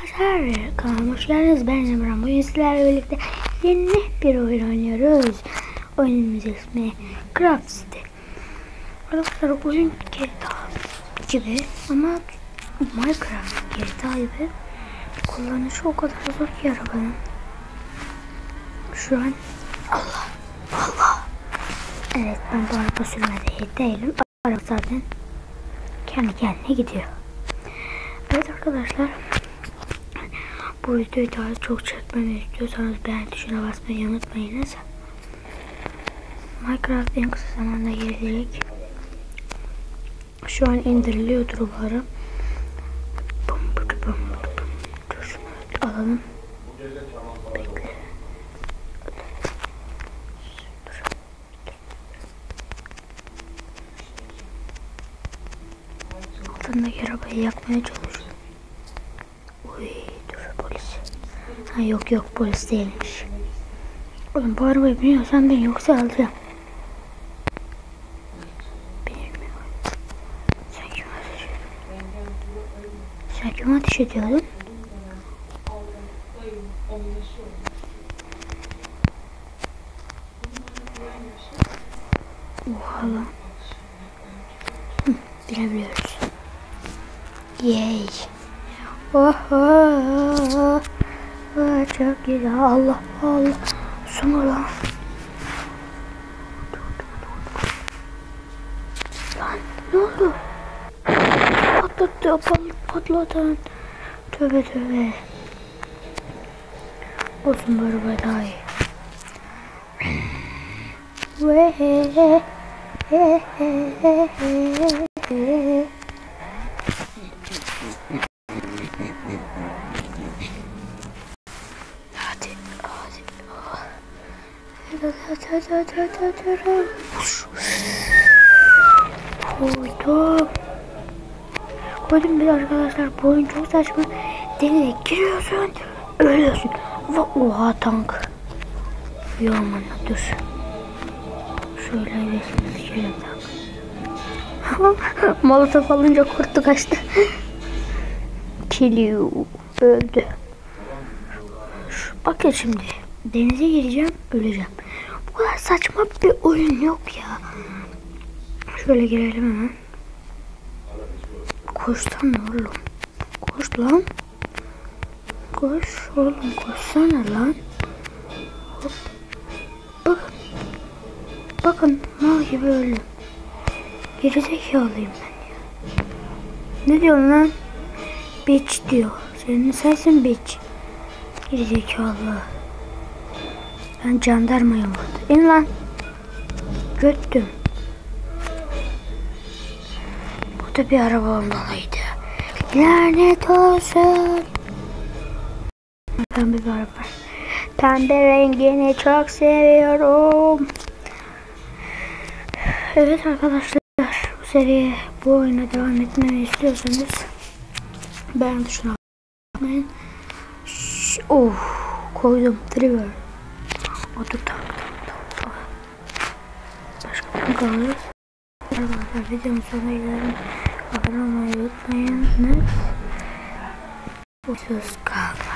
Arkadaşlar kanalıma hoş geldiniz. Ben Emrah. Bugün sizlerle birlikte yeni bir oyun oynuyoruz. Oyunumuz ismi Craft City. Arkadaşlar oyun GTA gibi ama Minecraft GTA gibi kullanışı o kadar zor ki arabanın. Şu an Allah. Evet, ben bu araba sürmede değilim. Araba zaten kendi kendine gidiyor. Evet arkadaşlar, bu videoyu daha çok çekmemi istiyorsanız beğen tuşuna basmayı unutmayınız. Minecraft en kısa zamanda gelecek. Şu an indiriliyordur umarım. Dur, alalım. Bekle. Altındaki arabayı yakmaya çalışıyorum. Uy, dur polis. Ha yok polis değilmiş. Oğlum bu arabayı biniyorsan ben yoksa alacağım. Bilmiyorum. Sen kime ateş ediyordun? Oha lan. Bilebiliyoruz. Yay. Oho. Çok güzel. Allah. Sonra lan. Lan ne oldu? Patladı. Tövbe. Olsun, bu araba daha iyi. Hadi. Koydum bir arkadaşlar, bu oyun çok saçma. Denize giriyorsun, ölüyorsun. Oha, tank. Aman dur. Şöyle resmi sikelim tank. Molotof alınca kurtu kaçtı. Kiliu öldü. Bakın şimdi, denize gireceğim, öleceğim. Bu kadar saçma bir oyun yok ya. Şöyle girelim hemen. Koşsana oğlum. Koş lan. Koş oğlum, koşsana lan. Hop. Bakın mal gibi öldüm. Gerizekalıyım ben ya. Ne diyorsun lan? Bitch diyor. Sensin bitch. Gerizekalı. Ben jandarmayım burada. İn lan. Göttüm. Burada bir araba olmalıydı. Lanet olsun. Pembe bir araba. Pembe rengini çok seviyorum. Evet arkadaşlar, bu seriye, bu oyuna devam etmemi istiyorsanız beğen tuşuna basmayın. Koydum trigger. Otur tak. Başka tank alırız. Arkadaşlar videonun sonuna gidelim. Abone olmayı unutmayın. Ucuz kaldı.